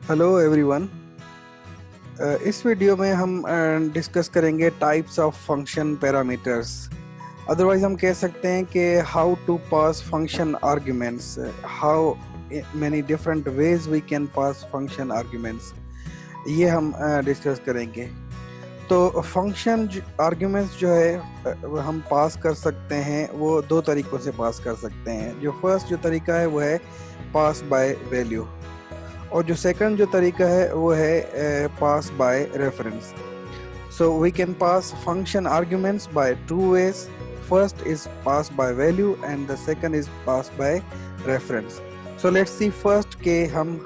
Hello everyone. इस video में हम डिस्कस करेंगे types of function parameters. Otherwise हम कह सकते हैं कि how to pass function arguments, how many different ways we can pass function arguments, ये हम डिस्कस करेंगे। तो फंक्शन आर्ग्यूमेंट्स जो है हम पास कर सकते हैं, वो दो तरीक़ों से पास कर सकते हैं। जो फर्स्ट जो तरीका है वो है पास बाय वैल्यू, और जो सेकंड जो तरीका है वो है pass by reference. So we can pass function arguments by two ways. First is pass by value and the second is pass by reference. So let's see first के हम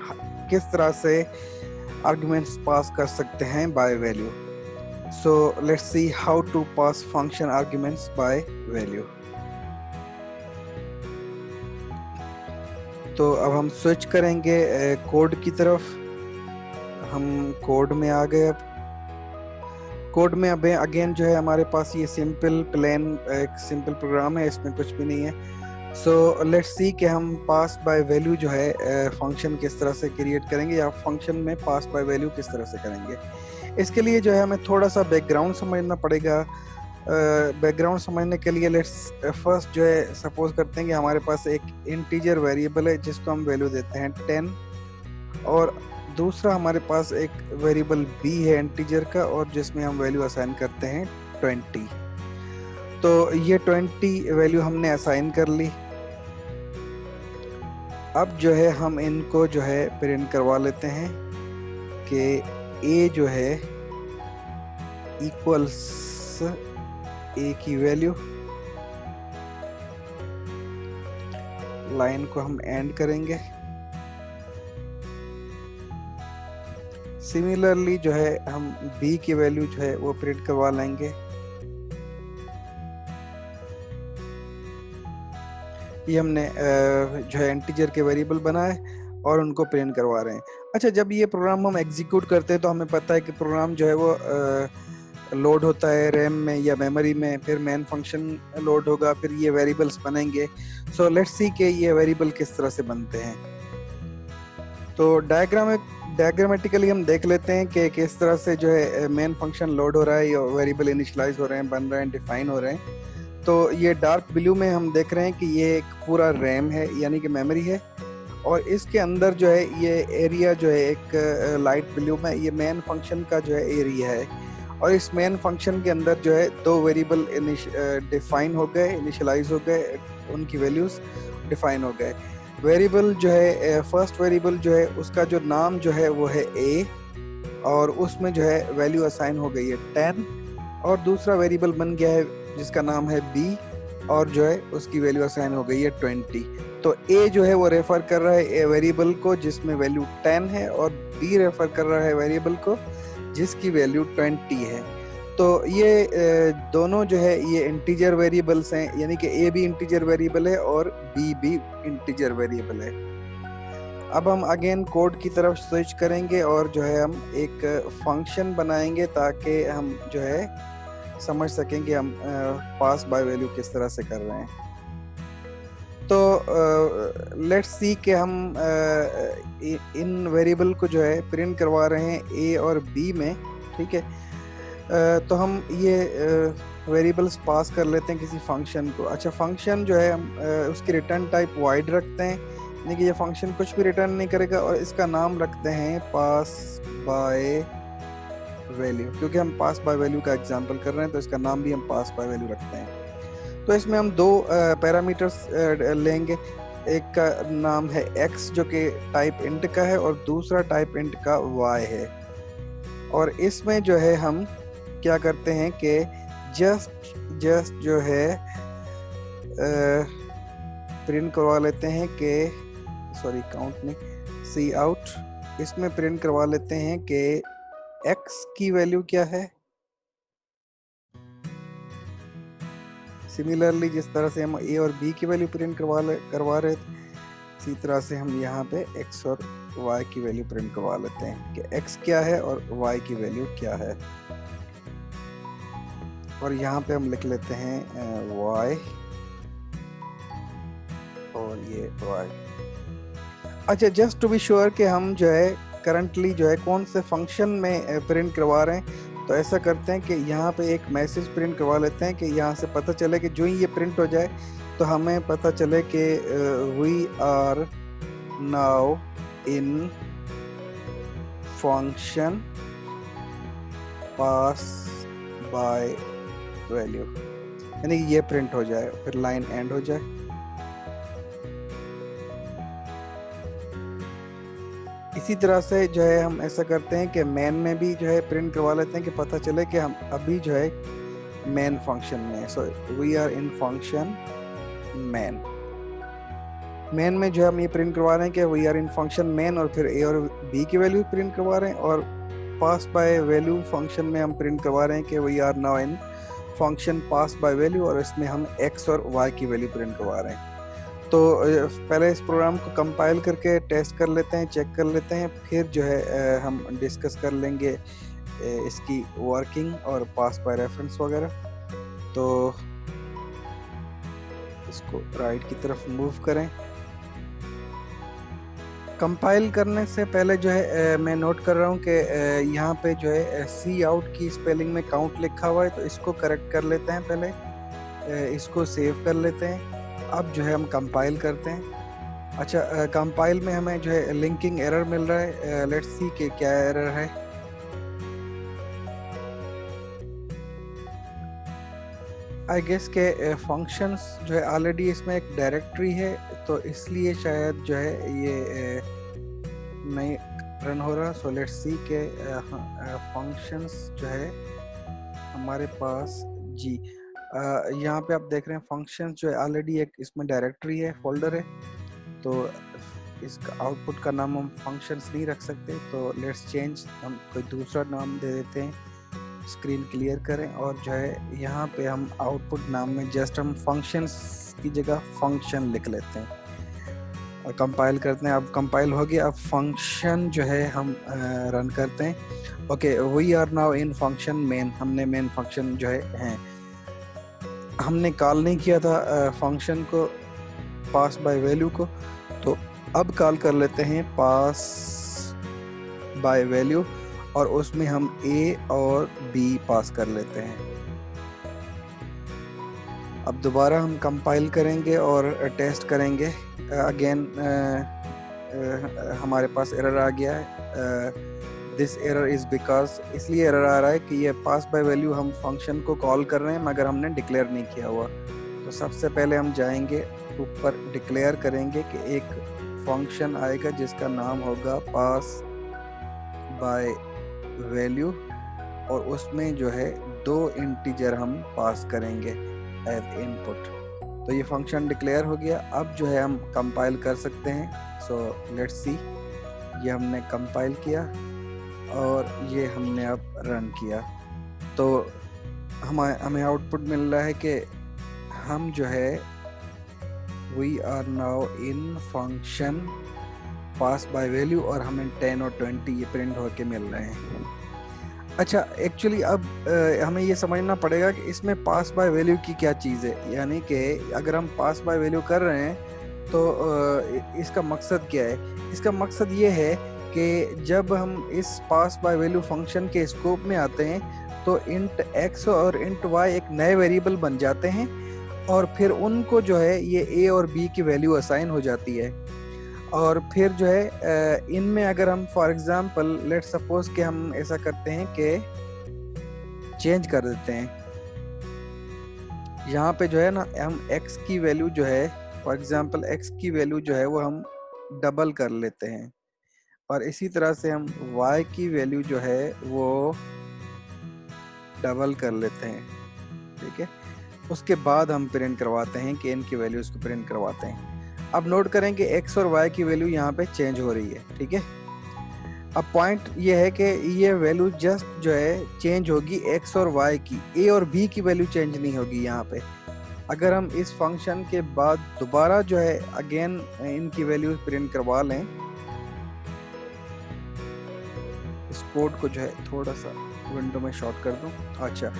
किस तरह से आर्ग्यूमेंट्स पास कर सकते हैं by value. So let's see how to pass function arguments by value. तो अब हम स्विच करेंगे कोड की तरफ। हम कोड में आ गए। अब कोड में अब अगेन जो है हमारे पास ये सिंपल प्लेन एक सिंपल प्रोग्राम है, इसमें कुछ भी नहीं है। सो लेट्स सी कि हम पास बाय वैल्यू जो है फंक्शन किस तरह से क्रिएट करेंगे, या फंक्शन में पास बाय वैल्यू किस तरह से करेंगे। इसके लिए जो है हमें थोड़ा सा बैकग्राउंड समझना पड़ेगा। बैकग्राउंड समझने के लिए लेट्स फर्स्ट जो है सपोज करते हैं कि हमारे पास एक इंटीजर वेरिएबल है जिसको हम वैल्यू देते हैं 10, और दूसरा हमारे पास एक वेरिएबल b है इंटीजर का, और जिसमें हम वैल्यू असाइन करते हैं 20। तो ये 20 वैल्यू हमने असाइन कर ली। अब जो है हम इनको जो है प्रिंट करवा लेते हैं कि a जो है इक्वल्स a की वैल्यू। लाइन को हम एंड करेंगे। सिमिलरली जो है हम b की वैल्यू जो है वो प्रिंट करवा लेंगे। ये हमने जो है इंटीजर के वेरिएबल बनाए और उनको प्रिंट करवा रहे हैं। अच्छा, जब ये प्रोग्राम हम एग्जीक्यूट करते हैं तो हमें पता है कि प्रोग्राम जो है वो लोड होता है रैम में या मेमोरी में, फिर मेन फंक्शन लोड होगा, फिर ये वेरिएबल्स बनेंगे। सो लेट्स सी कि ये वेरिएबल किस तरह से बनते हैं। तो डायग्रामेटिकली हम देख लेते हैं कि किस तरह से जो है मेन फंक्शन लोड हो रहा है, या वेरिएबल इनिशियलाइज हो रहे हैं, बन रहे हैं, डिफाइन हो रहे हैं। तो ये डार्क ब्लू में हम देख रहे हैं कि ये एक पूरा रैम है, यानी कि मेमोरी है, और इसके अंदर जो है ये एरिया जो है एक लाइट ब्लू में ये मेन फंक्शन का जो है एरिया है। और इस मेन फंक्शन के अंदर जो है दो वेरिएबल डिफाइन हो गए, इनिशियलाइज हो गए, उनकी वैल्यूज डिफाइन हो गए। वेरिएबल जो है फर्स्ट वेरिएबल जो है उसका जो नाम जो है वो है a, और उसमें जो है वैल्यू असाइन हो गई है 10, और दूसरा वेरिएबल बन गया है जिसका नाम है b, और जो है उसकी वैल्यू असाइन हो गई है 20। तो a जो है वो रेफर कर रहा है वेरिएबल को जिसमें वैल्यू 10 है, और b रेफर कर रहा है वेरिएबल को जिसकी वैल्यू 20 है। तो ये दोनों जो है ये इंटीजर वेरिएबल्स हैं, यानी कि a भी इंटीजर वेरिएबल है और b भी इंटीजर वेरिएबल है। अब हम अगेन कोड की तरफ स्विच करेंगे और जो है हम एक फंक्शन बनाएंगे ताकि हम जो है समझ सकें कि हम पास बाय वैल्यू किस तरह से कर रहे हैं। तो लेट्स सी कि हम इन वेरिएबल को जो है प्रिंट करवा रहे हैं a और b में, ठीक है। तो हम ये वेरिएबल्स पास कर लेते हैं किसी फंक्शन को। अच्छा, फंक्शन जो है हम उसकी रिटर्न टाइप वाइड रखते हैं, यानी कि ये फंक्शन कुछ भी रिटर्न नहीं करेगा, और इसका नाम रखते हैं पास बाय वैल्यू, क्योंकि हम पास बाय वैल्यू का एग्जांपल कर रहे हैं तो इसका नाम भी हम पास बाय वैल्यू रखते हैं। तो इसमें हम दो पैरामीटर्स लेंगे। एक का नाम है x जो कि टाइप इंट का है, और दूसरा टाइप इंट का y है। और इसमें जो है हम क्या करते हैं कि जस्ट जो है प्रिंट करवा लेते हैं कि काउंट में सी आउट, इसमें प्रिंट करवा लेते हैं कि x की वैल्यू क्या है। सिमिलरली जिस तरह से हम a और b की वैल्यू प्रिंट करवा रहे थे, इसी तरह से हम यहाँ पे x और y की वैल्यू प्रिंट करवा लेते हैं कि x क्या है और y की वैल्यू क्या है। और यहाँ पे हम लिख लेते हैं y और ये y। अच्छा, जस्ट टू बी श्योर कि हम जो है करंटली जो है कौन से फंक्शन में प्रिंट करवा रहे हैं। तो ऐसा करते हैं कि यहाँ पे एक मैसेज प्रिंट करवा लेते हैं कि यहाँ से पता चले कि जो ही ये प्रिंट हो जाए तो हमें पता चले कि we are now in function pass by value, यानी कि ये प्रिंट हो जाए, फिर लाइन एंड हो जाए। इसी तरह से जो है हम ऐसा करते हैं कि मेन में भी जो है प्रिंट करवा लेते हैं कि पता चले कि हम अभी जो है मेन फंक्शन में। So we are in function main. Main में जो है हम ये प्रिंट करवा रहे हैं कि we are in function main, और फिर ए और बी की वैल्यू प्रिंट करवा रहे हैं। और पास बाय वैल्यू फंक्शन में हम प्रिंट करवा रहे हैं कि we are now in function pass by value, और इसमें हम एक्स और वाई की वैल्यू प्रिंट करवा रहे हैं। तो पहले इस प्रोग्राम को कंपाइल करके टेस्ट कर लेते हैं, चेक कर लेते हैं, फिर जो है हम डिस्कस कर लेंगे इसकी वर्किंग और पास बाय रेफरेंस वगैरह। तो इसको राइट की तरफ मूव करें। कंपाइल करने से पहले जो है मैं नोट कर रहा हूँ कि यहाँ पे जो है सी आउट की स्पेलिंग में काउंट लिखा हुआ है, तो इसको करेक्ट कर लेते हैं पहले, इसको सेव कर लेते हैं। अब जो है हम कंपाइल करते हैं। अच्छा, कंपाइल में हमें जो है लिंकिंग एरर मिल रहा है। लेट्स सी कि क्या एरर है। आई गेस के फंक्शंस जो है ऑलरेडी इसमें एक डायरेक्टरी है, तो इसलिए शायद जो है ये नहीं रन हो रहा। सो लेट्स सी के फंक्शंस जो है हमारे पास जी यहाँ पे आप देख रहे हैं फंक्शंस जो है ऑलरेडी एक इसमें डायरेक्टरी है, फोल्डर है। तो इसका आउटपुट का नाम हम फंक्शंस नहीं रख सकते, तो लेट्स चेंज, हम कोई दूसरा नाम दे देते हैं। स्क्रीन क्लियर करें और जो है यहाँ पे हम आउटपुट नाम में जस्ट हम फंक्शंस की जगह फंक्शन लिख लेते हैं और कंपाइल करते हैं। अब कंपाइल हो गया। अब फंक्शन जो है हम रन करते हैं। Okay, we are now in function main. हमने मेन फंक्शन जो है हमने कॉल नहीं किया था फंक्शन को पास बाय वैल्यू को, तो अब कॉल कर लेते हैं पास बाय वैल्यू, और उसमें हम ए और बी पास कर लेते हैं। अब दोबारा हम कंपाइल करेंगे और टेस्ट करेंगे। अगेन हमारे पास एरर आ गया है। दिस एरर इज बिकॉज, इसलिए एरर आ रहा है कि ये पास बाय वैल्यू हम फंक्शन को कॉल कर रहे हैं मगर हमने डिक्लेयर नहीं किया हुआ। तो सबसे पहले हम जाएंगे ऊपर, डिक्लेयर करेंगे कि एक फंक्शन आएगा जिसका नाम होगा पास बाय वैल्यू, और उसमें जो है 2 इंटीजर हम पास करेंगे एज इनपुट। तो ये फंक्शन डिक्लेयर हो गया। अब जो है हम कंपाइल कर सकते हैं। सो लेट्स सी, ये हमने कंपाइल किया और ये हमने अब रन किया, तो हमें आउटपुट मिल रहा है कि हम जो है we are now in function pass by value, और हमें 10 और 20 ये प्रिंट होके मिल रहे हैं। अच्छा, एक्चुअली अब हमें ये समझना पड़ेगा कि इसमें पास बाय वैल्यू की क्या चीज़ है। यानी कि अगर हम पास बाय वैल्यू कर रहे हैं तो इसका मकसद क्या है। इसका मकसद ये है कि जब हम इस पास बाय वैल्यू फंक्शन के स्कोप में आते हैं तो इंट एक्स और इंट वाई एक नए वेरिएबल बन जाते हैं, और फिर उनको जो है ये ए और बी की वैल्यू असाइन हो जाती है। और फिर जो है इनमें अगर हम फॉर एग्जांपल लेट्स सपोज कि हम ऐसा करते हैं कि चेंज कर देते हैं, यहाँ पे जो है ना हम x की वैल्यू जो है फॉर एग्जांपल x की वैल्यू जो है वो हम डबल कर लेते हैं, और इसी तरह से हम y की वैल्यू जो है वो डबल कर लेते हैं। ठीक है, उसके बाद हम प्रिंट करवाते हैं कि इनकी वैल्यूज को प्रिंट करवाते हैं। अब नोट करें कि x और y की वैल्यू यहाँ पे चेंज हो रही है। ठीक है, अब पॉइंट ये है कि ये वैल्यू जस्ट जो है चेंज होगी x और y की, a और b की वैल्यू चेंज नहीं होगी यहाँ पे। अगर हम इस फंक्शन के बाद दोबारा जो है अगेन इनकी वैल्यू प्रिंट करवा लें, इस कोड को जो है थोड़ा सा विंडो में शॉर्ट कर दूं। अच्छा,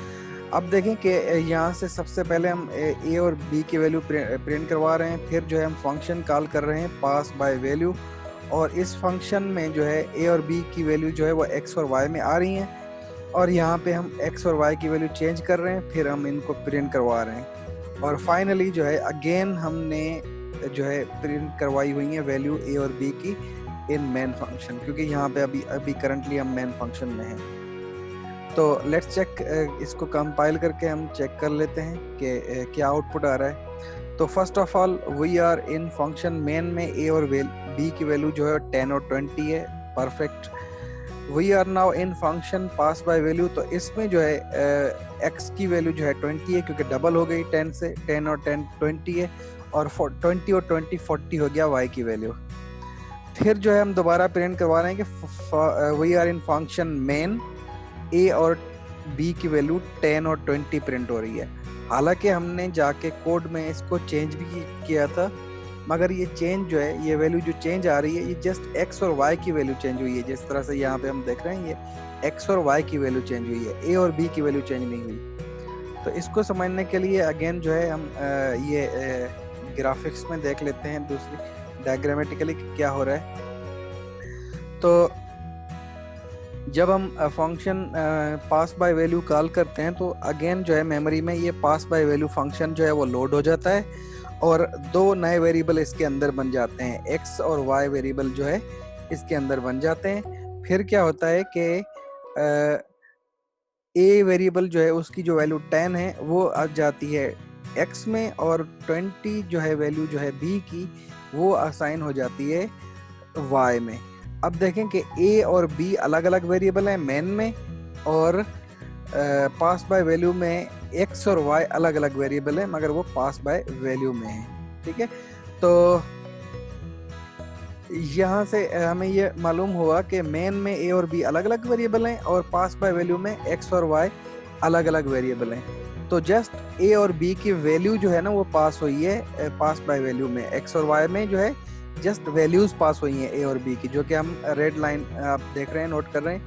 अब देखें कि यहाँ से सबसे पहले हम ए और बी की वैल्यू प्रिंट करवा रहे हैं, फिर जो है हम फंक्शन कॉल कर रहे हैं पास बाय वैल्यू, और इस फंक्शन में जो है ए और बी की वैल्यू जो है वो एक्स और वाई में आ रही हैं, और यहाँ पे हम एक्स और वाई की वैल्यू चेंज कर रहे हैं, फिर हम इनको प्रिंट करवा रहे हैं, और फाइनली जो है अगेन हमने जो है प्रिंट करवाई हुई है वैल्यू ए और बी की इन मेन फंक्शन, क्योंकि यहाँ पे अभी करंटली हम मेन फंक्शन में हैं। तो लेट्स चेक, इसको कंपाइल करके हम चेक कर लेते हैं कि क्या आउटपुट आ रहा है। तो first of all we are in function main में ए और बी की वैल्यू जो है 10 और 20 है, perfect. We are now in function pass by value, तो इसमें जो है एक्स की वैल्यू जो है 20 है, क्योंकि डबल हो गई 10 से, 10 और 10 20 है, और 20 और 20 40 हो गया वाई की वैल्यू। फिर जो है हम दोबारा प्रिंट करवा रहे हैं कि we are in function main, A और बी की वैल्यू 10 और 20 प्रिंट हो रही है। हालांकि हमने जाके कोड में इसको चेंज भी किया था, मगर ये चेंज जो है, ये वैल्यू जो चेंज आ रही है, ये जस्ट एक्स और वाई की वैल्यू चेंज हुई है। जिस तरह से यहाँ पे हम देख रहे हैं, ये एक्स और वाई की वैल्यू चेंज हुई है, ए और बी की वैल्यू चेंज नहीं हुई। तो इसको समझने के लिए अगेन जो है हम ये ग्राफिक्स में देख लेते हैं, दूसरी डायग्रामेटिकली क्या हो रहा है। तो जब हम function pass by value call करते हैं, तो अगेन जो है मेमोरी में ये पास बाय वैल्यू फंक्शन जो है वो लोड हो जाता है, और दो नए वेरिएबल इसके अंदर बन जाते हैं, एक्स और वाई वेरिएबल जो है इसके अंदर बन जाते हैं। फिर क्या होता है कि ए वेरिएबल जो है उसकी जो वैल्यू 10 है वो आ जाती है एक्स में, और 20 जो है वैल्यू जो है बी की वो असाइन हो जाती है वाई में। अब देखें कि ए और बी अलग अलग वेरिएबल हैं मेन में, और पास बाय वैल्यू में एक्स और वाई अलग अलग वेरिएबल हैं, मगर वो पास बाय वैल्यू में है। ठीक है, तो यहाँ से हमें ये मालूम हुआ कि मेन में ए और बी अलग अलग वेरिएबल हैं, और पास बाय वैल्यू में एक्स और वाई अलग अलग वेरिएबल हैं। तो जस्ट ए और बी की वैल्यू जो है ना वो पास हुई है पास बाय वैल्यू में, एक्स और वाई में जो है जस्ट वैल्यूज पास हुई हैं ए और बी की, जो कि हम रेड लाइन आप देख रहे हैं, नोट कर रहे हैं,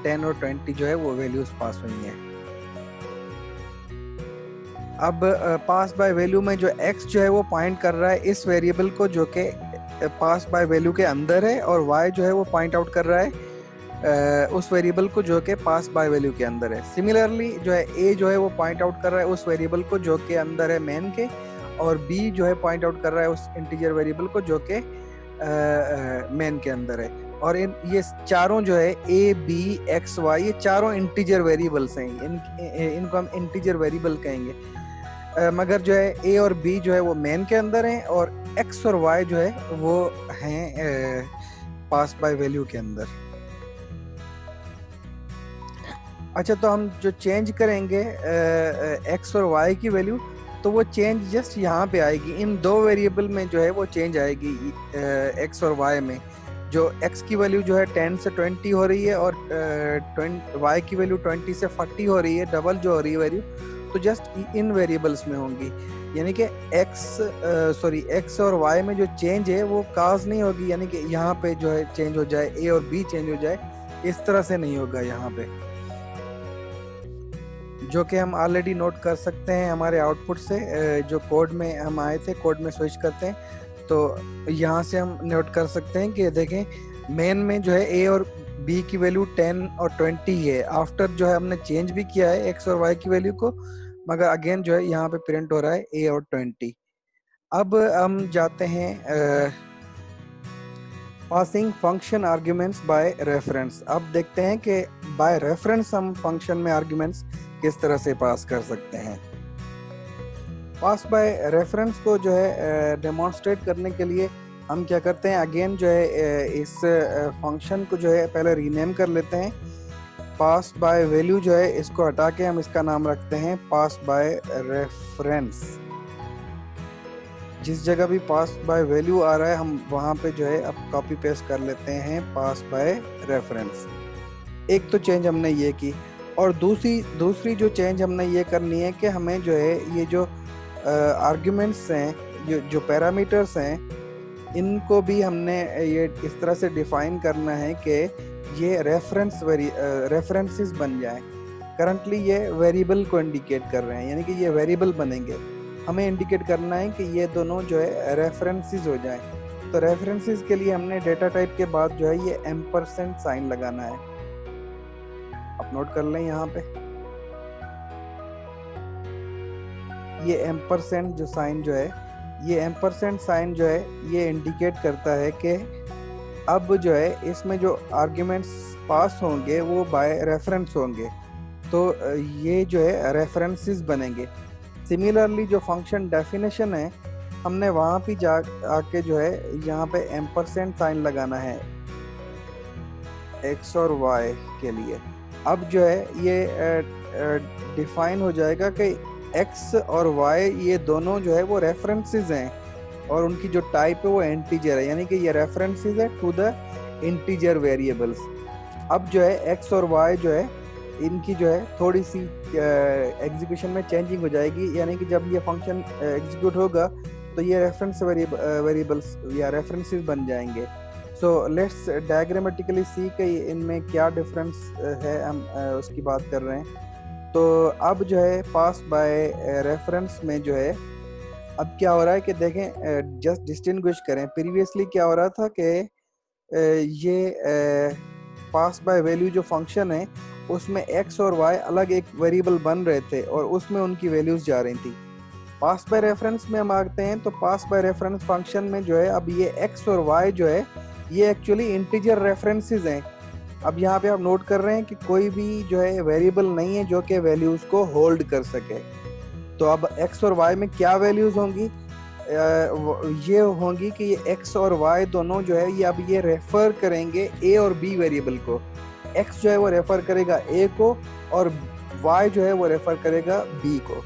10 और 20 जो है वो वैल्यूज पास हुई हैं। अब पास बाय वैल्यू में जो x जो है वो पॉइंट कर रहा है इस वेरिएबल को जो कि पास बाय वैल्यू के अंदर है, और y जो है वो पॉइंट आउट कर रहा है उस वेरिएबल को जो कि पास बाय वैल्यू के अंदर है। सिमिलरली जो है a जो है वो पॉइंट आउट कर रहा है उस वेरिएबल को जो कि अंदर है मेन के, और b जो है पॉइंट आउट कर रहा है उस इंटीजर वेरिएबल को जो कि मेन के अंदर है। और ये चारों जो है a b x y ये चारों इंटीजर वेरिएबल्स हैं, इनको हम इंटीजर वेरिएबल कहेंगे, मगर जो है a और b जो है वो मेन के अंदर हैं, और x और y जो है वो हैं पास बाय वैल्यू के अंदर। अच्छा, तो हम जो चेंज करेंगे x और y की वैल्यू, तो वो चेंज जस्ट यहाँ पे आएगी, इन दो वेरिएबल में जो है वो चेंज आएगी x और y में। जो x की वैल्यू जो है 10 से 20 हो रही है, और y की वैल्यू 20 से 40 हो रही है, डबल जो हो रही है वैल्यू, तो जस्ट इन वेरिएबल्स में होंगी। यानी कि x और y में जो चेंज है वो काज नहीं होगी, यानी कि यहाँ पे जो है चेंज हो जाए, a और b चेंज हो जाए, इस तरह से नहीं होगा यहाँ पे, जो कि हम ऑलरेडी नोट कर सकते हैं हमारे आउटपुट से। जो कोड में हम आए थे, कोड में स्विच करते हैं तो यहाँ से हम नोट कर सकते हैं कि देखें मेन में जो है ए और बी की वैल्यू 10 और 20 है। आफ्टर जो है हमने चेंज भी किया है एक्स और वाई की वैल्यू को, मगर अगेन जो है यहाँ पे प्रिंट हो रहा है ए और 20। अब हम जाते हैं passing function arguments by reference. अब देखते हैं कि बाय रेफरेंस हम फंक्शन में आर्ग्यूमेंट्स किस तरह से पास कर सकते हैं। पास बाय रेफरेंस को जो है डेमोन्स्ट्रेट करने के लिए हम क्या करते हैं, अगेन जो है इस फंक्शन को जो है पहले रीनेम कर लेते हैं। पास बाय वैल्यू जो है इसको हटा के हम इसका नाम रखते हैं पास बाय रेफरेंस। जिस जगह भी पास बाय वैल्यू आ रहा है हम वहाँ पे जो है अब कॉपी पेस्ट कर लेते हैं पास बाय रेफरेंस। एक तो चेंज हमने ये की, और दूसरी जो चेंज हमने ये करनी है कि हमें जो है ये जो आर्ग्यूमेंट्स हैं, जो पैरामीटर्स हैं, इनको भी हमने ये इस तरह से डिफाइन करना है कि ये रेफरेंसेस बन जाएं। करंटली ये वेरिएबल को इंडिकेट कर रहे हैं, यानी कि ये वेरिएबल बनेंगे। हमें इंडिकेट करना है कि ये दोनों जो है रेफरेंसेस हो जाएं। तो रेफरेंसेस के लिए हमने डेटा टाइप के बाद जो है ये एम्परसेंड साइन लगाना है। आप नोट कर लें यहाँ पे ये एम्परसेंड जो साइन जो है, ये एम्परसेंड साइन जो है ये इंडिकेट करता है कि अब जो है इसमें जो आर्ग्यूमेंट्स पास होंगे वो बाय रेफरेंस होंगे, तो ये जो है रेफरेंसेस बनेंगे। सिमिलरली जो फंक्शन डेफिनेशन है हमने वहाँ पे आके जो है यहाँ पे एम्परसेंड साइन लगाना है x और y के लिए। अब जो है ये डिफाइन हो जाएगा कि x और y ये दोनों जो है वो रेफरेंसेस हैं और उनकी जो टाइप है वो इंटीजर है, यानी कि ये रेफरेंसेस है टू द इंटीजर वेरिएबल्स। अब जो है x और y जो है इनकी जो है थोड़ी सी एग्जीक्यूशन में चेंजिंग हो जाएगी, यानी कि जब ये फंक्शन एग्जीक्यूट होगा तो ये रेफरेंस वेरिएबल्स या रेफरेंसेस बन जाएंगे। सो लेट्स डायग्रामेटिकली सी कि इनमें क्या डिफरेंस है, हम उसकी बात कर रहे हैं। तो अब जो है पास बाय रेफरेंस में जो है अब क्या हो रहा है कि देखें, जस्ट डिस्टिंग्विश करें। प्रीवियसली क्या हो रहा था कि ये पास बाय वैल्यू जो फंक्शन है उसमें x और y अलग एक वेरिएबल बन रहे थे और उसमें उनकी वैल्यूज जा रही थी। पास बाय रेफरेंस में हम आते हैं तो पास बाय रेफरेंस फंक्शन में जो है अब ये x और y जो है ये एक्चुअली इंटीजर रेफरेंसेस हैं। अब यहाँ पे आप नोट कर रहे हैं कि कोई भी जो है वेरिएबल नहीं है जो कि वैल्यूज को होल्ड कर सके। तो अब x और y में क्या वैल्यूज होंगी, ये होंगी कि ये x और y दोनों जो है ये अब ये रेफर करेंगे a और b वेरिएबल को। x जो है वो रेफर करेगा a को और y जो है वो रेफर करेगा b को।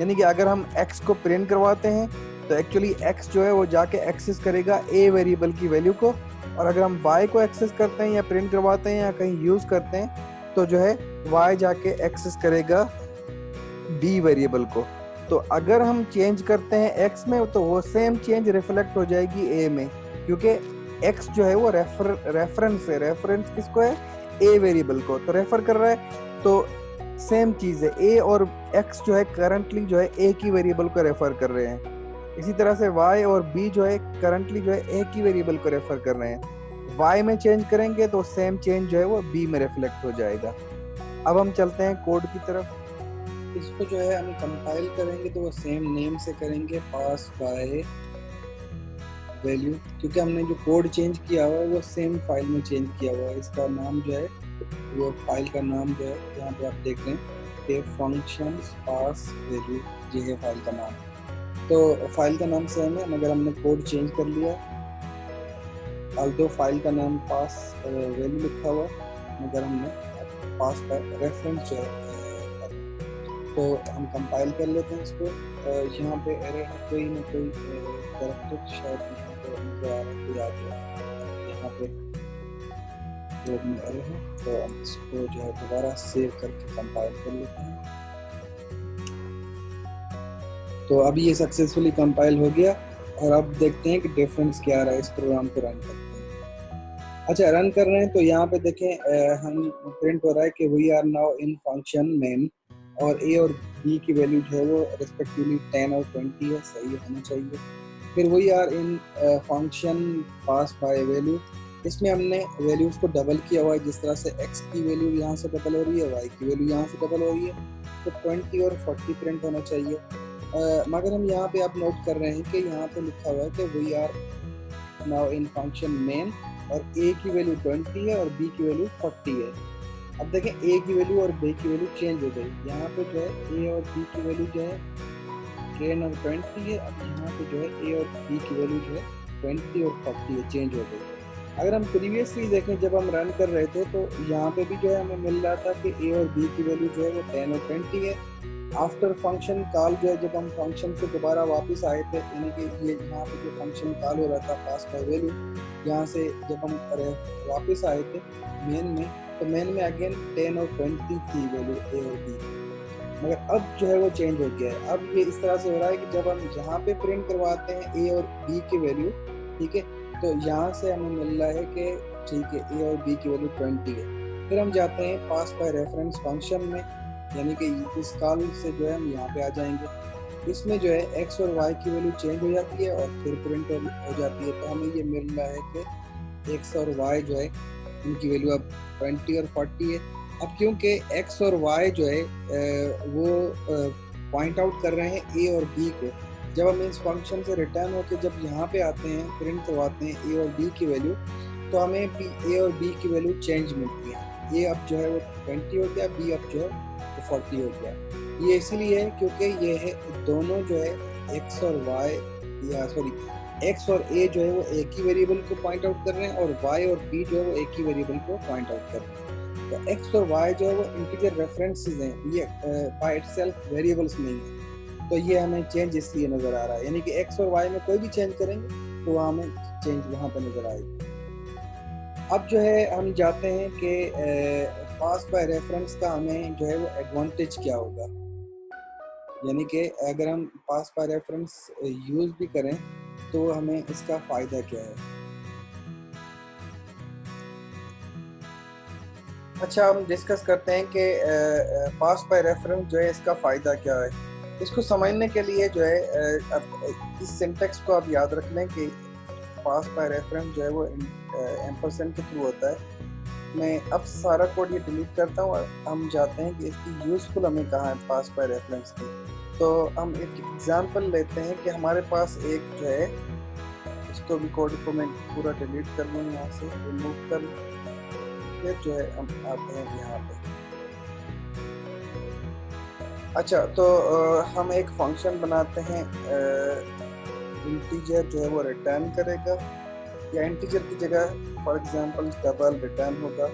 यानी कि अगर हम x को प्रिंट करवाते हैं तो एक्चुअली x जो है वो जाके एक्सेस करेगा a वेरिएबल की वैल्यू को, और अगर हम y को एक्सेस करते हैं या प्रिंट करवाते हैं या कहीं यूज करते हैं तो जो है y जाके एक्सेस करेगा b वेरिएबल को। तो अगर हम चेंज करते हैं x में तो वो सेम चेंज रिफ्लेक्ट हो जाएगी a में, क्योंकि x जो है वो रेफरेंस है। रेफरेंस किसको है, a वेरिएबल को, तो रेफर कर रहा है। तो सेम चीज है, a और x जो है करंटली जो है a की वेरिएबल को रेफर कर रहे हैं। इसी तरह से y और b जो है करंटली जो है a की वेरिएबल को रेफर कर रहे हैं। y में चेंज करेंगे तो सेम चेंज जो है वो b में रिफ्लेक्ट हो जाएगा। अब हम चलते हैं कोड की तरफ। इसको जो है हम कंपाइल करेंगे तो वो सेम नेम से करेंगे, पास बाय वैल्यू, क्योंकि हमने जो कोड चेंज किया हुआ है वो सेम फाइल में चेंज किया हुआ है। इसका नाम जो है वो फाइल का नाम जो है यहाँ पे आप देख रहे हैं कि फंक्शंस पास वैल्यू, ये है फाइल का नाम। तो फाइल का नाम सेम है मगर हमने कोड चेंज कर लिया। ऑल्दो फाइल का नाम पास वैल्यू लिखा हुआ मगर हमने पास बाय रेफरेंस जो है। तो हम कंपाइल कर लेते हैं इसको। यहाँ पे एरर है, कोई ना कोई कैरेक्टर शायद यहाँ पे आ रहा है, कोई आ गया यहाँ पे कोड में एरर है। तो हम इसको जो है दोबारा सेव करके कंपाइल कर लेते हैं। तो अभी ये सक्सेसफुली कंपाइल हो गया और अब देखते हैं कि डिफरेंस क्या आ रहा है। इस प्रोग्राम को रन करते हैं। अच्छा, रन कर रहे हैं तो यहाँ पे देखें हम प्रिंट हो रहा है कि we are now in function main, और a और b की वैल्यू जो है वो रिस्पेक्टिवली 10 और 20 है, सही होना चाहिए। फिर we are in function pass by value, इसमें हमने वैल्यूज को डबल किया हुआ है। जिस तरह से x की वैल्यू यहाँ से डबल हो रही है, y की वैल्यू यहाँ से डबल हो रही है, तो 20 और 40 प्रिंट होना चाहिए। मगर हम यहाँ पे आप नोट कर रहे हैं कि यहाँ पे लिखा हुआ है कि we are now in function main, और a की वैल्यू 20 है और b की वैल्यू 40 है। अब देखें a की वैल्यू और b की वैल्यू चेंज हो गई। यहाँ पे जो है a और b की वैल्यू जो है 10 और 20 है। अब यहाँ पे जो है a और b की वैल्यू जो है 20 और 40 है, चेंज हो गई। अगर हम प्रीवियसली देखें जब हम रन कर रहे थे तो यहाँ पे भी जो है हमें मिल रहा था कि a और b की वैल्यू जो है वो 10 और 20 है। आफ्टर फंक्शन कॉल जो है जब हम फंक्शन से दोबारा वापस आए थे, यानी कि ये यहाँ पे जो फंक्शन कॉल हो रहा था पास बाय वैल्यू, यहाँ से जब हम वापस आए थे मेन में, तो मेन में अगेन 10 और 20 थी वैल्यू a और b, मगर अब जो है वो चेंज हो गया है। अब ये इस तरह से हो रहा है कि जब हम यहाँ पे प्रिंट करवाते हैं a और b की वैल्यू, ठीक है, तो यहाँ से हमें मिल रहा है कि ठीक है a और b की वैल्यू 20 है। फिर हम जाते हैं पास बाय रेफरेंस फंक्शन में, यानी कि इस कॉल से जो है हम यहाँ पे आ जाएंगे। इसमें जो है एक्स और वाई की वैल्यू चेंज हो जाती है और फिर प्रिंट हो जाती है। तो हमें ये मिल रहा है कि एक्स और वाई जो है इनकी वैल्यू अब 20 और 40 है। अब क्योंकि एक्स और वाई जो है वो पॉइंट आउट कर रहे हैं ए और बी को, जब हम इस फंक्शन से रिटर्न होकर जब यहाँ पे आते हैं प्रिंट करवाते हैं ए और बी की वैल्यू, तो हमें ए और बी की वैल्यू चेंज मिलती है। ए अब जो है वो 20 हो गया, बी अब जो है वो 40 हो गया। ये इसीलिए है क्योंकि ये है दोनों जो है एक्स और वाई या सॉरी एक्स और ए जो है वो एक ही वेरिएबल को पॉइंट आउट कर रहे हैं और वाई और बी जो है वो एक ही वेरिएबल को पॉइंट आउट कर रहे हैं। तो एक्स और वाई जो है वो इंटीजर रेफरेंसेस हैं, ये बाय इटसेल्फ वेरिएबल्स नहीं है। तो ये हमें चेंज इसलिए नज़र आ रहा है, यानी कि एक्स और वाई में कोई भी चेंज करेंगे तो वहाँ हमें चेंज वहाँ पर नज़र आएगी। अब जो है हम जाते हैं कि पास बाय रेफरेंस का हमें जो है वो एडवांटेज क्या होगा, यानी कि अगर हम पास बाय रेफरेंस यूज़ भी करें तो हमें इसका फ़ायदा क्या है। अच्छा, हम डिस्कस करते हैं कि पास बाय रेफरेंस जो है इसका फ़ायदा क्या है। इसको समझने के लिए जो है इस सिंटेक्स को आप याद रख लें कि पास बाय रेफरेंस जो है वो एम्परसेंड के थ्रू होता है। मैं अब सारा कोड ये डिलीट करता हूँ और हम जाते हैं कि इसकी यूज़फुल हमें कहाँ है पास बाय रेफरेंस की। तो हम एक एग्जांपल लेते हैं कि हमारे पास एक जो है, इसको भी कोड को मैं पूरा डिलीट कर लूँ, यहाँ से रिमूव कर लूँ, फिर जो है हम आते हैं यहाँ पे। अच्छा, तो हम एक फंक्शन बनाते हैं, इंटीजर जो है वो रिटर्न करेगा, या इंटीजर की जगह फॉर एग्जांपल डबल रिटर्न होगा,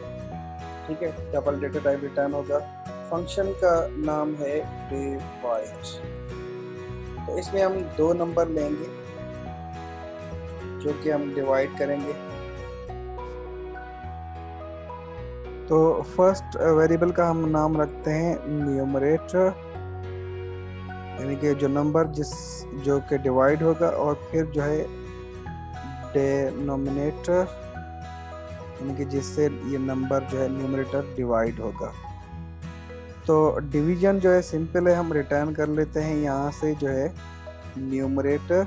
ठीक है, डबल डेटा टाइप रिटर्न होगा। फंक्शन का नाम है डिवाइड। तो इसमें हम दो नंबर लेंगे जो कि हम डिवाइड करेंगे। तो फर्स्ट वेरिएबल का हम नाम रखते हैं न्यूमरेटर, यानी कि जो नंबर जो कि डिवाइड होगा, और फिर जो है डिनोमिनेटर, यानी कि जिससे ये नंबर जो है न्यूमरेटर डिवाइड होगा। तो डिवीजन जो है सिंपल है, हम रिटर्न कर लेते हैं यहाँ से जो है न्यूमरेटर,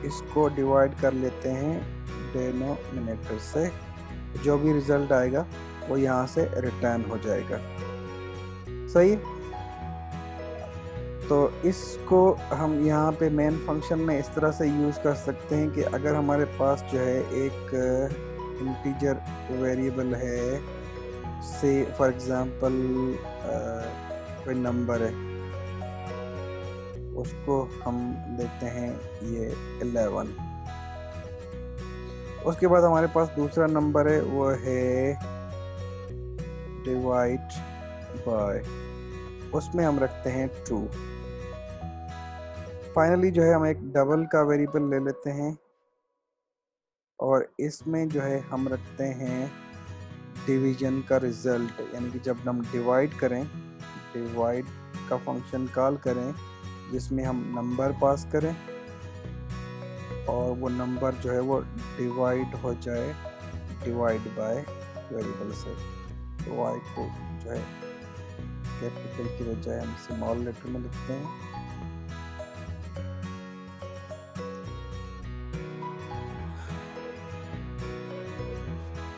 इसको डिवाइड कर लेते हैं डिनोमिनेटर से, जो भी रिजल्ट आएगा वो यहाँ से रिटर्न हो जाएगा। सही। तो इसको हम यहाँ पे मेन फंक्शन में इस तरह से यूज़ कर सकते हैं कि अगर हमारे पास जो है एक इंटीजर वेरिएबल है, से फॉर एग्जांपल कोई नंबर है, उसको हम देते हैं ये 11। उसके बाद हमारे पास दूसरा नंबर है, वो है डिवाइड बाय, उसमें हम रखते हैं 2। फाइनली जो है हम एक डबल का वेरिएबल ले लेते हैं और इसमें जो है हम रखते हैं डिवीजन का रिजल्ट, यानी कि जब हम डिवाइड करें, डिवाइड का फंक्शन कॉल करें जिसमें हम नंबर पास करें और वो नंबर जो है वो डिवाइड हो जाए डिवाइड बाय वेरिएबल से। तो वाई को जो है कैपिटल की बजाय हम स्मॉल लेटर में लिखते हैं।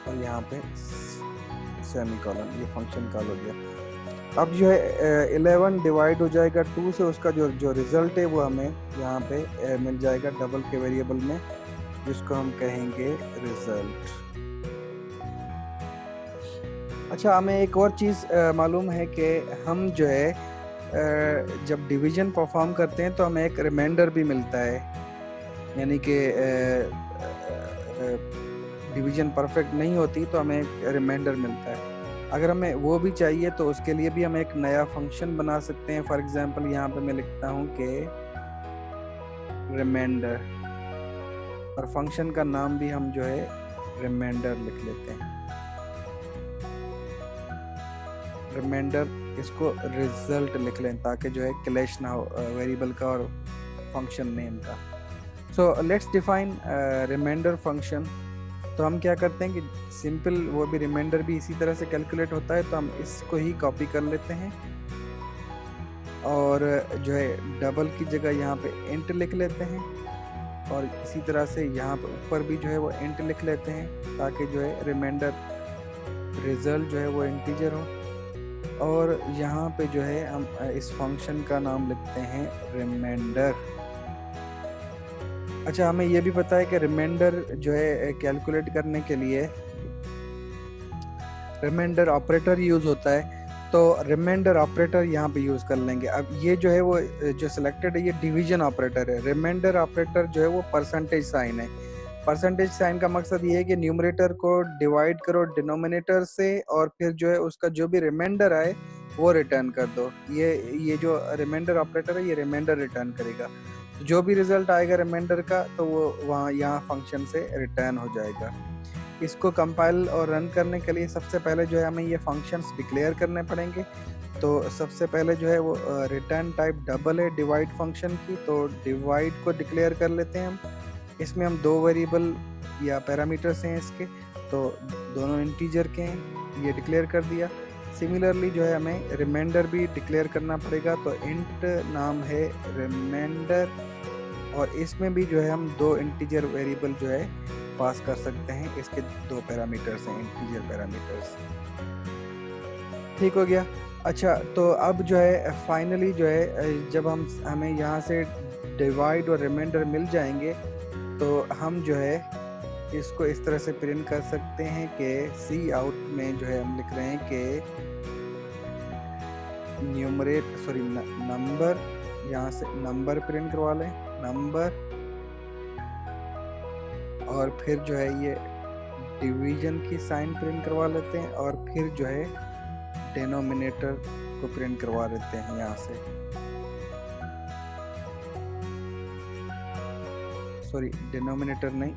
और यहाँ पे सेमीकोलन, ये फंक्शन कॉल हो गया। अब जो है 11 डिवाइड हो जाएगा 2 से, उसका जो रिजल्ट है वो हमें यहाँ पे मिल जाएगा डबल के वेरिएबल में, जिसको हम कहेंगे रिजल्ट। अच्छा, हमें एक और चीज़ मालूम है कि हम जो है जब डिवीजन परफॉर्म करते हैं तो हमें एक रिमाइंडर भी मिलता है, यानी कि डिवीजन परफेक्ट नहीं होती तो हमें एक रिमाइंडर मिलता है। अगर हमें वो भी चाहिए तो उसके लिए भी हम एक नया फंक्शन बना सकते हैं। फॉर एग्जांपल यहाँ पे मैं लिखता हूँ कि रिमाइंडर, और फंक्शन का नाम भी हम जो है रिमाइंडर लिख लेते हैं। रिमाइंडर, इसको रिजल्ट लिख लें ताकि जो है क्लैश ना हो वेरिएबल का और फंक्शन नेम का। So let's define reminder function. तो हम क्या करते हैं कि सिंपल वो भी रिमाइंडर भी इसी तरह से कैलकुलेट होता है, तो हम इसको ही कॉपी कर लेते हैं और जो है डबल की जगह यहाँ पे इंट लिख लेते हैं, और इसी तरह से यहाँ पे ऊपर भी जो है वो इंट लिख लेते हैं ताकि जो है रिमाइंडर रिजल्ट जो है वो इंटीजर हो। और यहाँ पे जो है हम इस फंक्शन का नाम लिखते हैं रिमाइंडर। अच्छा, हमें ये भी पता है कि रिमाइंडर जो है कैलकुलेट करने के लिए रिमाइंडर ऑपरेटर यूज होता है, तो रिमाइंडर ऑपरेटर यहाँ पे यूज कर लेंगे। अब ये जो है वो जो सिलेक्टेड है ये डिवीजन ऑपरेटर है। रिमाइंडर ऑपरेटर जो है वो परसेंटेज साइन है। परसेंटेज साइन का मकसद ये है कि न्यूमरेटर को डिवाइड करो डिनोमिनेटर से, और फिर जो है उसका जो भी रिमाइंडर आए वो रिटर्न कर दो। ये जो रिमाइंडर ऑपरेटर है ये रिमाइंडर रिटर्न करेगा। जो भी रिजल्ट आएगा रिमाइंडर का तो वो वहाँ यहाँ फंक्शन से रिटर्न हो जाएगा। इसको कंपाइल और रन करने के लिए सबसे पहले जो है हमें ये फंक्शंस डिक्लेयर करने पड़ेंगे। तो सबसे पहले जो है वो रिटर्न टाइप डबल है डिवाइड फंक्शन की, तो डिवाइड को डिक्लेयर कर लेते हैं हम। इसमें हम दो वेरिएबल या पैरामीटर्स हैं इसके, तो दोनों इंटीजर के हैं, ये डिक्लेयर कर दिया। सिमिलरली जो है हमें रिमाइंडर भी डिक्लेयर करना पड़ेगा, तो इंट नाम है रिमाइंडर, और इसमें भी जो है हम दो इंटीजर वेरिएबल जो है पास कर सकते हैं। इसके दो पैरामीटर्स हैं, इंटीजर पैरामीटर्स। ठीक हो गया। अच्छा, तो अब जो है फाइनली जो है जब हमें यहाँ से डिवाइड और रिमाइंडर मिल जाएंगे, तो हम जो है इसको इस तरह से प्रिंट कर सकते हैं कि सी आउट में जो है हम लिख रहे हैं कि नंबर, यहाँ से नंबर प्रिंट करवा लें, नंबर, और फिर जो है ये डिवीजन की साइन प्रिंट करवा लेते हैं, और फिर जो है डिनोमिनेटर को प्रिंट करवा लेते हैं यहाँ से। सॉरी, डिनोमिनेटर नहीं,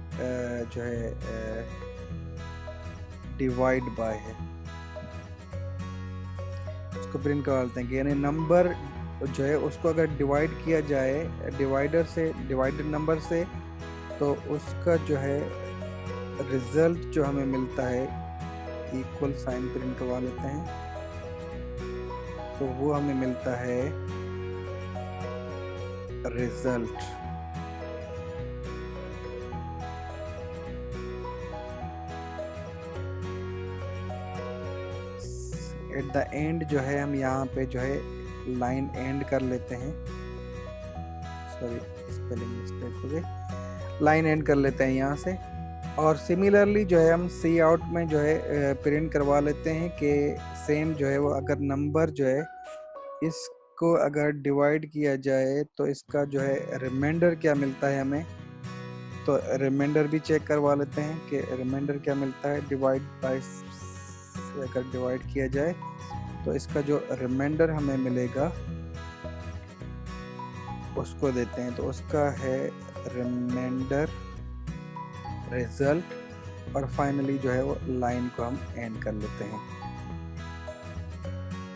जो है डिवाइड बाय है, उसको प्रिंट करवा लेते हैं। यानी नंबर जो है उसको अगर डिवाइड किया जाए डिवाइडर से, डिवाइडेड नंबर से, तो उसका जो है रिजल्ट जो हमें मिलता है इक्वल साइन प्रिंट करवा लेते हैं, तो वो हमें मिलता है रिजल्ट। एट द एंड जो है हम यहाँ पे जो है लाइन एंड कर लेते हैं, सॉरी स्पेलिंग मिस्टेक हो गई, लाइन एंड कर लेते हैं यहाँ से। और सिमिलरली जो है हम सी आउट में जो है प्रिंट करवा लेते हैं कि सेम जो है वो अगर नंबर जो है इसको अगर डिवाइड किया जाए तो इसका जो है रिमाइंडर क्या मिलता है हमें, तो रिमाइंडर भी चेक करवा लेते हैं कि रिमाइंडर क्या मिलता है। डिवाइड बाय से अगर डिवाइड किया जाए तो इसका जो रिमाइंडर हमें मिलेगा उसको देते हैं, तो उसका है रिमाइंडर रिजल्ट। और फाइनली जो है वो लाइन को हम एंड कर लेते हैं।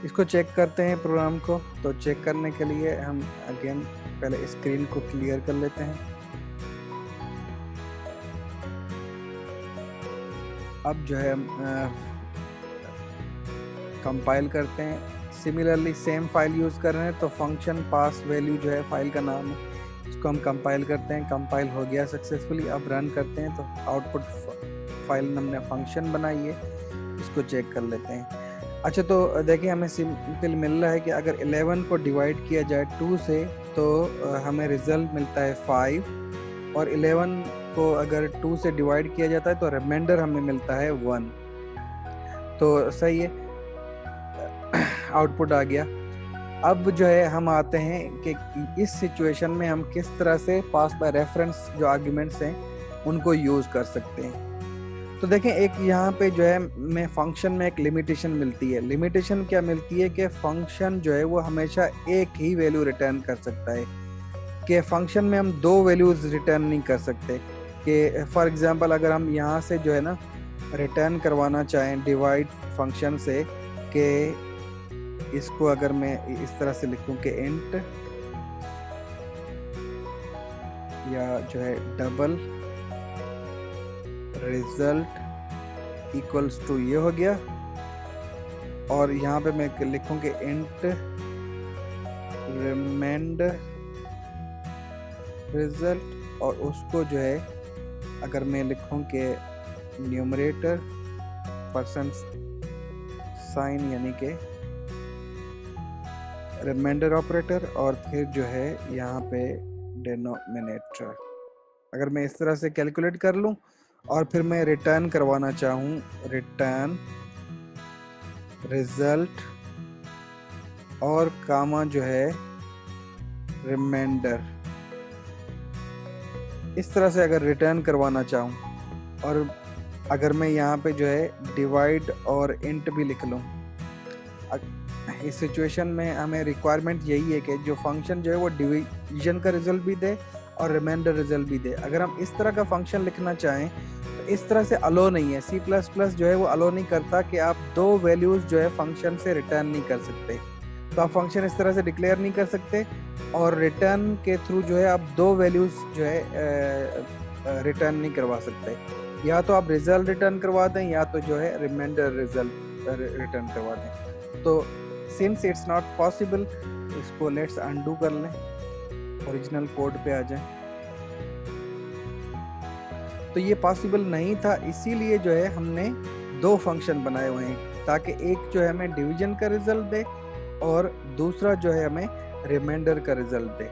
इसको चेक करते हैं प्रोग्राम को, तो चेक करने के लिए हम अगेन पहले स्क्रीन को क्लियर कर लेते हैं। अब जो है हम कंपाइल करते हैं। सिमिलरली सेम फाइल यूज कर रहे हैं, तो फंक्शन पास वैल्यू जो है फाइल का नाम है, इसको हम कंपाइल करते हैं। कंपाइल हो गया सक्सेसफुली। अब रन करते हैं, तो आउटपुट फाइल हमने फंक्शन बनाई है, इसको चेक कर लेते हैं। अच्छा, तो देखिए हमें सिंपल मिल रहा है कि अगर 11 को डिवाइड किया जाए 2 से तो हमें रिजल्ट मिलता है 5, और 11 को अगर 2 से डिवाइड किया जाता है तो रिमाइंडर हमें मिलता है 1। तो सही है, आउटपुट आ गया। अब जो है हम आते हैं कि इस सिचुएशन में हम किस तरह से पास बाय रेफरेंस जो आर्ग्यूमेंट्स हैं उनको यूज कर सकते हैं। तो देखें, एक यहाँ पे जो है में फंक्शन में एक लिमिटेशन मिलती है। लिमिटेशन क्या मिलती है कि फंक्शन जो है वो हमेशा एक ही वैल्यू रिटर्न कर सकता है, कि फंक्शन में हम दो वैल्यूज रिटर्न नहीं कर सकते। कि फॉर एग्जांपल अगर हम यहाँ से जो है ना रिटर्न करवाना चाहें डिवाइड फंक्शन से, कि इसको अगर मैं इस तरह से लिखूं कि इंट या जो है डबल रिजल्ट इक्वल्स टू ये हो गया, और यहाँ पे मैं लिखूं कि इंट रिमाइंडर रिजल्ट, और उसको जो है अगर मैं लिखूं कि न्यूमरेटर परसेंट साइन यानी कि रिमाइंडर ऑपरेटर, और फिर जो है यहाँ पे डिनोमिनेटर। अगर मैं इस तरह से कैलकुलेट कर लूं और फिर मैं रिटर्न करवाना चाहूँ, रिटर्न रिजल्ट और कामा जो है रिमाइंडर, इस तरह से अगर रिटर्न करवाना चाहूँ, और अगर मैं यहाँ पे जो है डिवाइड और इंट भी लिख लूँ, इस सिचुएशन में हमें रिक्वायरमेंट यही है कि जो फंक्शन जो है वो डिवीजन का रिजल्ट भी दे और रिमाइंडर रिजल्ट भी दे। अगर हम इस तरह का फंक्शन लिखना चाहें तो इस तरह से अलो नहीं है, C++ जो है वो अलो नहीं करता कि आप दो वैल्यूज जो है फंक्शन से रिटर्न नहीं कर सकते। तो आप फंक्शन इस तरह से डिक्लेयर नहीं कर सकते और रिटर्न के थ्रू जो है आप दो वैल्यूज जो है रिटर्न नहीं करवा सकते। या तो आप रिजल्ट रिटर्न करवा दें या तो जो है रिमाइंडर रिजल्ट रिटर्न करवा दें। तो सिंस इट्स नॉट पॉसिबल, इसको लेट्स अनडू कर लें, ओरिजिनल कोड पे आ जाएं। तो ये पॉसिबल नहीं था, इसीलिए जो है हमने दो फंक्शन बनाए हुए हैं ताकि एक जो है हमें डिवीजन का रिजल्ट दे और दूसरा जो है हमें रिमाइंडर का रिजल्ट दे।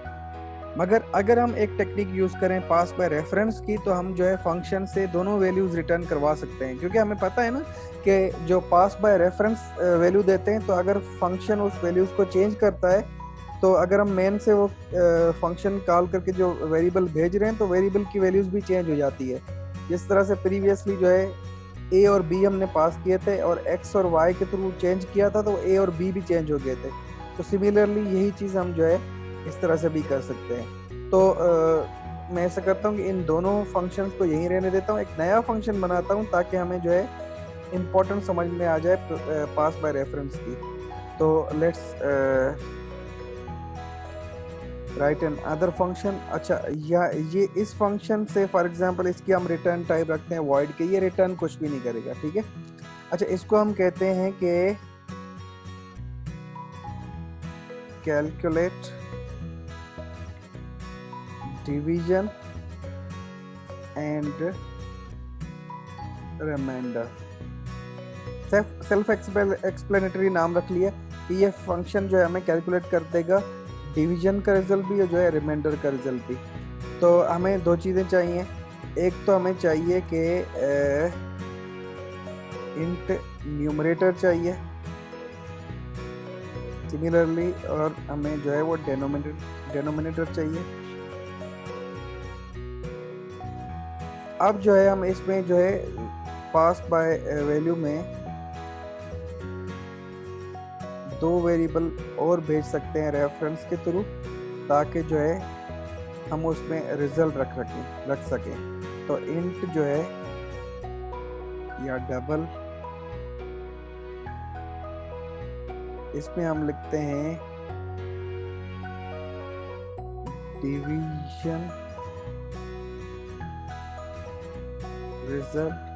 मगर अगर हम एक टेक्निक यूज करें पास बाय रेफरेंस की, तो हम जो है फंक्शन से दोनों वैल्यूज रिटर्न करवा सकते हैं, क्योंकि हमें पता है ना कि जो पास बाय रेफरेंस वैल्यू देते हैं, तो अगर फंक्शन उस वैल्यूज को चेंज करता है, तो अगर हम मेन से वो फंक्शन कॉल करके जो वेरिएबल भेज रहे हैं तो वेरिएबल की वैल्यूज भी चेंज हो जाती है। जिस तरह से प्रीवियसली जो है ए और बी हमने पास किए थे और एक्स और वाई के थ्रू चेंज किया था, तो ए और बी भी चेंज हो गए थे। तो सिमिलरली यही चीज़ हम जो है इस तरह से भी कर सकते हैं। तो मैं ऐसा करता हूँ कि इन दोनों फंक्शंस को यहीं रहने देता हूँ, एक नया फंक्शन बनाता हूँ ताकि हमें जो है इम्पोर्टेंट समझ में आ जाए पास बाय रेफरेंस की। तो let's write another function. अच्छा, या ये इस फंक्शन से फॉर एग्जांपल इसकी हम रिटर्न टाइप रखते हैं वॉइड के, ये रिटर्न कुछ भी नहीं करेगा, ठीक है। अच्छा, इसको हम कहते हैं कि calculate division and reminder. Self explanatory नाम रख लिया कि ये फंक्शन जो है हमें कैलकुलेट कर देगा डिवीजन का रिजल्ट भी और जो है रिमाइंडर का रिजल्ट भी। तो हमें दो चीज़ें चाहिए, एक तो हमें चाहिए कि इंट न्यूमरेटर चाहिए सिमिलरली, और हमें जो है वो डेनोमिनेटर चाहिए। अब जो है हम इसमें जो है पास बाय वैल्यू में दो वेरिएबल और भेज सकते हैं रेफरेंस के थ्रू, ताकि जो है हम उसमें रिजल्ट रख सकें। तो इंट जो है या डबल, इसमें हम लिखते हैं डिवीजन रिजल्ट।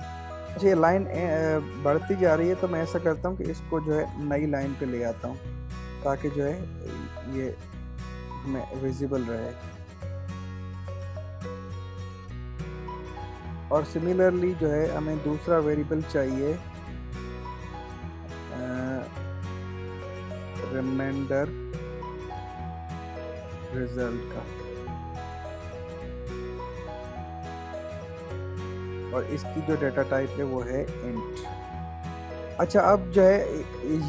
ये लाइन बढ़ती जा रही है, तो मैं ऐसा करता हूँ कि इसको जो है नई लाइन पे ले आता हूँ ताकि जो है ये हमें विजिबल रहे। और सिमिलरली जो है हमें दूसरा वेरिएबल चाहिए रिमाइंडर रिजल्ट का, और इसकी जो डेटा टाइप है वो है इंट। अच्छा, अब जो है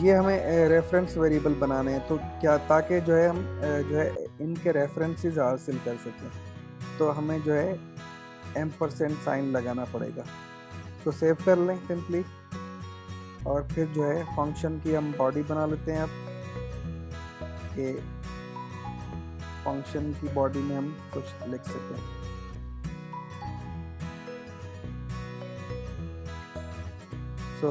ये हमें रेफरेंस वेरिएबल बनाने हैं, तो क्या ताकि जो है हम जो है इनके रेफरेंसेस हासिल कर सकें, तो हमें जो है एम्परसेंड साइन लगाना पड़ेगा। तो सेव कर लें सिंपली, और फिर जो है फंक्शन की हम बॉडी बना लेते हैं। अब कि फंक्शन की बॉडी में हम कुछ लिख सकें। So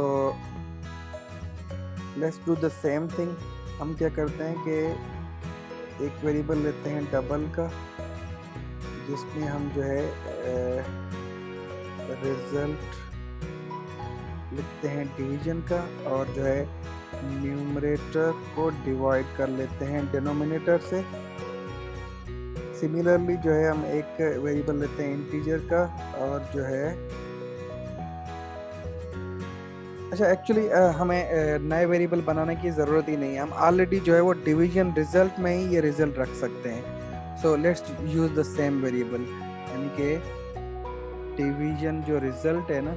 let's do the same thing. हम क्या करते हैं कि एक वेरिएबल लेते हैं डबल का, जिसमें हम जो है रिजल्ट लिखते हैं डिवीजन का, और जो है न्यूमरेटर को डिवाइड कर लेते हैं डिनोमिनेटर से। सिमिलरली जो है हम एक वेरिएबल लेते हैं इंटीजर का, और जो है अच्छा एक्चुअली हमें नए वेरिएबल बनाने की ज़रूरत ही नहीं है, हम ऑलरेडी जो है वो डिवीजन रिजल्ट में ही ये रिजल्ट रख सकते हैं। So let's use the same variable, यानी कि डिवीजन जो रिजल्ट है ना,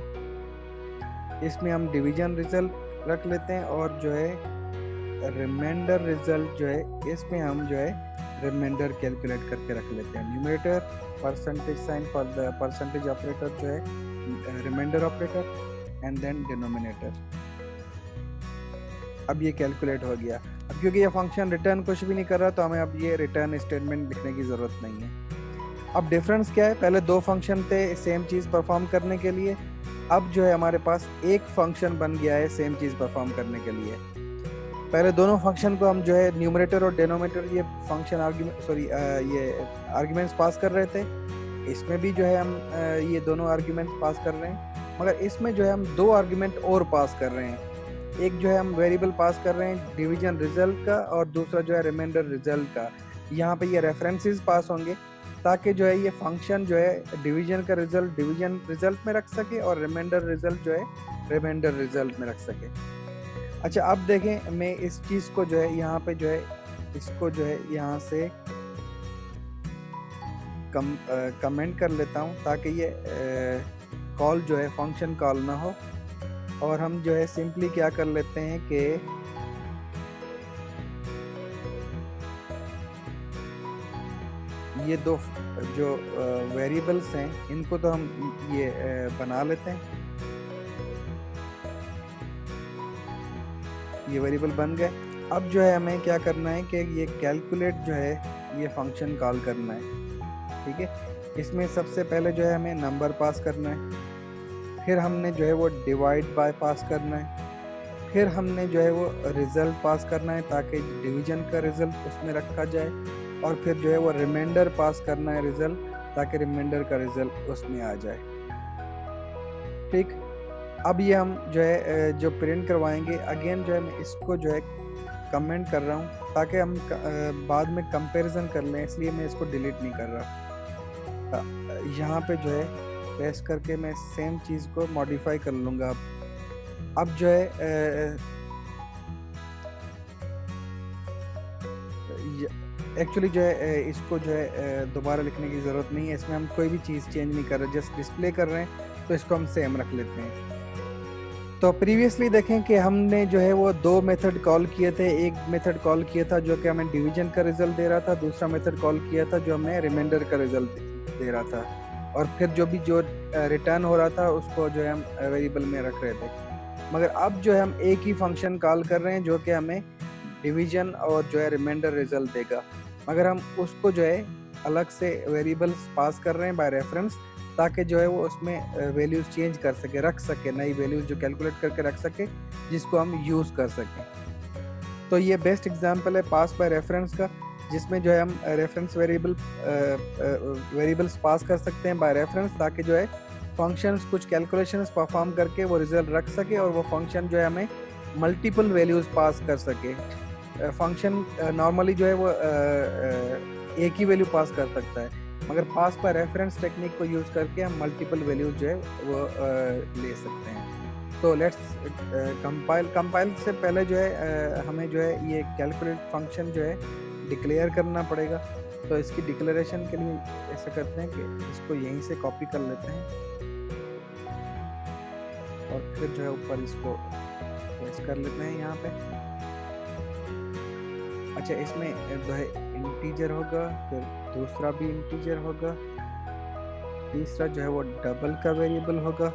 इसमें हम डिवीजन रिजल्ट रख लेते हैं, और जो है रिमाइंडर रिजल्ट जो है इसमें हम जो है रिमाइंडर कैलकुलेट करके रख लेते हैं। Numerator percentage sign for the percentage operator जो है reminder operator, and then denominator. अब ये कैलकुलेट हो गया। अब क्योंकि ये फंक्शन रिटर्न कुछ भी नहीं कर रहा, तो हमें अब ये रिटर्न स्टेटमेंट लिखने की ज़रूरत नहीं है। अब डिफरेंस क्या है, पहले दो फंक्शन थे सेम चीज़ परफॉर्म करने के लिए, अब जो है हमारे पास एक फंक्शन बन गया है सेम चीज़ परफॉर्म करने के लिए। पहले दोनों फंक्शन को हम जो है न्यूमरेटर और डिनोमिनेटर ये फंक्शन ये आर्ग्यूमेंट्स पास कर रहे थे, इसमें भी जो है हम ये दोनों आर्ग्यूमेंट्स पास कर रहे हैं, मगर इसमें जो है हम दो आर्ग्यूमेंट और पास कर रहे हैं। एक जो है हम वेरिएबल पास कर रहे हैं डिवीजन रिजल्ट का, और दूसरा जो है रिमाइंडर रिजल्ट का। यहाँ पे ये रेफरेंसेस पास होंगे ताकि जो है ये फंक्शन जो है डिवीजन का रिजल्ट डिवीजन रिजल्ट में रख सके, और रिमाइंडर रिजल्ट जो है रिमाइंडर रिजल्ट में रख सके। अच्छा अब देखें, मैं इस चीज़ को जो है यहाँ पे जो है इसको जो है यहाँ से कमेंट कर लेता हूँ, ताकि ये कॉल जो है फंक्शन कॉल ना हो, और हम जो है सिंपली क्या कर लेते हैं कि ये दो जो वेरिएबल्स हैं इनको तो हम ये बना लेते हैं। ये वेरिएबल बन गए। अब जो है हमें क्या करना है कि ये कैलकुलेट जो है ये फंक्शन कॉल करना है, ठीक है। इसमें सबसे पहले जो है हमें नंबर पास करना है, फिर हमने जो है वो डिवाइड बाय पास करना है, फिर हमने जो है वो रिजल्ट पास करना है ताकि डिवीजन का रिजल्ट उसमें रखा जाए, और फिर जो है वो रिमाइंडर पास करना है रिजल्ट, ताकि रिमाइंडर का रिजल्ट उसमें आ जाए, ठीक। अब ये हम जो है जो प्रिंट करवाएंगे, अगेन जो है मैं इसको जो है कमेंट कर रहा हूँ ताकि हम बाद में कंपैरिजन कर लें, इसलिए मैं इसको डिलीट नहीं कर रहा। यहाँ पे जो है पेस्ट करके मैं सेम चीज़ को मॉडिफाई कर लूँगा। अब जो है एक्चुअली जो है इसको जो है दोबारा लिखने की ज़रूरत नहीं है, इसमें हम कोई भी चीज़ चेंज नहीं कर रहे, जस्ट डिस्प्ले कर रहे हैं, तो इसको हम सेम रख लेते हैं। तो प्रीवियसली देखें कि हमने जो है वो दो मेथड कॉल किए थे। एक मेथड कॉल किया था जो कि हमें डिवीजन का रिजल्ट दे रहा था, दूसरा मेथड कॉल किया था जो हमें रिमाइंडर का रिजल्ट दे रहा था, और फिर जो रिटर्न हो रहा था उसको जो है हम वेरिएबल में रख रहे थे। मगर अब जो है हम एक ही फंक्शन कॉल कर रहे हैं जो कि हमें डिवीजन और जो है रिमाइंडर रिजल्ट देगा, मगर हम उसको जो है अलग से वेरिएबल्स पास कर रहे हैं बाय रेफरेंस, ताकि जो है वो उसमें वैल्यूज चेंज कर सके, रख सके, नई वैल्यूज जो कैलकुलेट करके रख सके जिसको हम यूज़ कर सकें। तो ये बेस्ट एग्जांपल है पास बाय रेफरेंस का, जिसमें जो है हम रेफरेंस वेरिएबल्स पास कर सकते हैं बाय रेफरेंस, ताकि जो है फंक्शंस कुछ कैलकुलेशंस परफॉर्म करके वो रिजल्ट रख सके, और वो फंक्शन जो है हमें मल्टीपल वैल्यूज पास कर सके। फंक्शन नॉर्मली जो है वो एक ही वैल्यू पास कर सकता है, मगर पास बाय रेफरेंस टेक्निक को यूज़ करके हम मल्टीपल वैल्यूज जो है वो ले सकते हैं। तो लेट्स कंपाइल से पहले जो है हमें जो है ये कैलकुलेट फंक्शन जो है डिक्लेयर करना पड़ेगा। तो इसकी डिक्लेरेशन के लिए ऐसा करते हैं कि इसको यहीं से कॉपी कर लेते हैं, और फिर जो है ऊपर इसको पेस्ट कर लेते हैं यहाँ पे। अच्छा, इसमें जो है इंटीजर होगा, फिर दूसरा भी इंटीजर होगा, तीसरा जो है वो डबल का वेरिएबल होगा,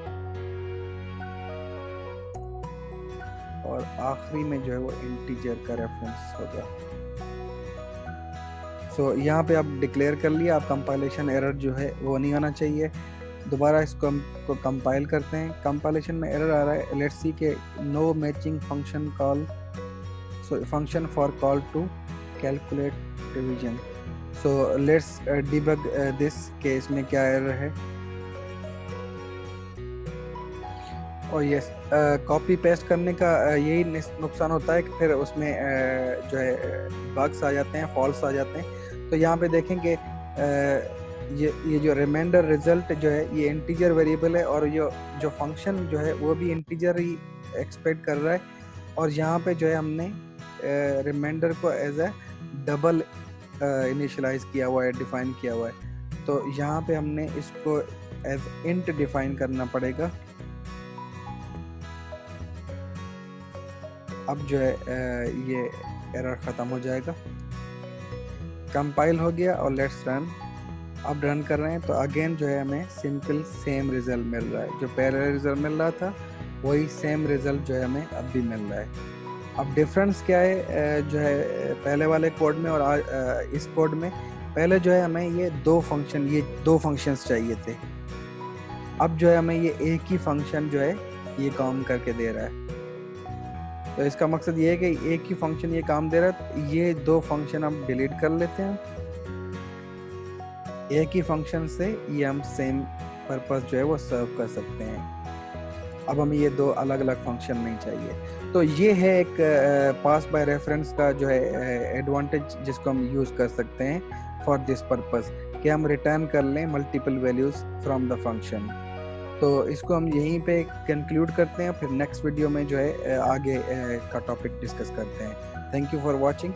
और आखिरी में जो है वो इंटीजर का रेफरेंस होगा। सो यहाँ पे आप डिक्लेयर कर लिया, आप कंपाइलेशन एरर जो है वो नहीं आना चाहिए। दोबारा इसको हम कंपाइल करते हैं। कंपाइलेशन में एरर आ रहा है, लेट्स सी के no matching function call, so function for call to calculate division. So let's debug this के इसमें क्या एरर है। और ये कॉपी पेस्ट करने का यही नुकसान होता है कि फिर उसमें जो है बग्स आ जाते हैं, फॉल्स आ जाते हैं। तो यहाँ पे देखेंगे ये जो रिमाइंडर रिजल्ट जो है ये इंटीजर वेरिएबल है, और जो फंक्शन जो है वो भी इंटीजर ही एक्सपेक्ट कर रहा है। और यहाँ पे जो है हमने रिमाइंडर को एज ए डबल इनिशियलाइज किया हुआ है, डिफाइन किया हुआ है। तो यहाँ पे हमने इसको एज इंट डिफाइन करना पड़ेगा। अब जो है ये एरर ख़त्म हो जाएगा। कंपाइल हो गया और लेट्स रन। अब रन कर रहे हैं तो अगेन जो है हमें सिंपल सेम रिजल्ट मिल रहा है। जो पहले रिजल्ट मिल रहा था वही सेम रिजल्ट जो है हमें अब भी मिल रहा है। अब डिफरेंस क्या है जो है पहले वाले कोड में और इस कोड में? पहले जो है हमें ये दो फंक्शंस चाहिए थे। अब जो है हमें ये एक ही फंक्शन जो है ये काम करके दे रहा है। तो इसका मकसद ये है कि एक ही फंक्शन ये काम दे रहा है, तो ये दो फंक्शन हम डिलीट कर लेते हैं। एक ही फंक्शन से ये हम सेम पर्पस जो है वो सर्व कर सकते हैं। अब हमें ये दो अलग अलग फंक्शन नहीं चाहिए। तो ये है एक पास बाय रेफरेंस का जो है एडवांटेज, जिसको हम यूज़ कर सकते हैं फॉर दिस पर्पस, कि हम रिटर्न कर लें multiple values from the function. तो इसको हम यहीं पे कंक्लूड करते हैं, फिर नेक्स्ट वीडियो में जो है आगे का टॉपिक डिस्कस करते हैं। Thank you for watching.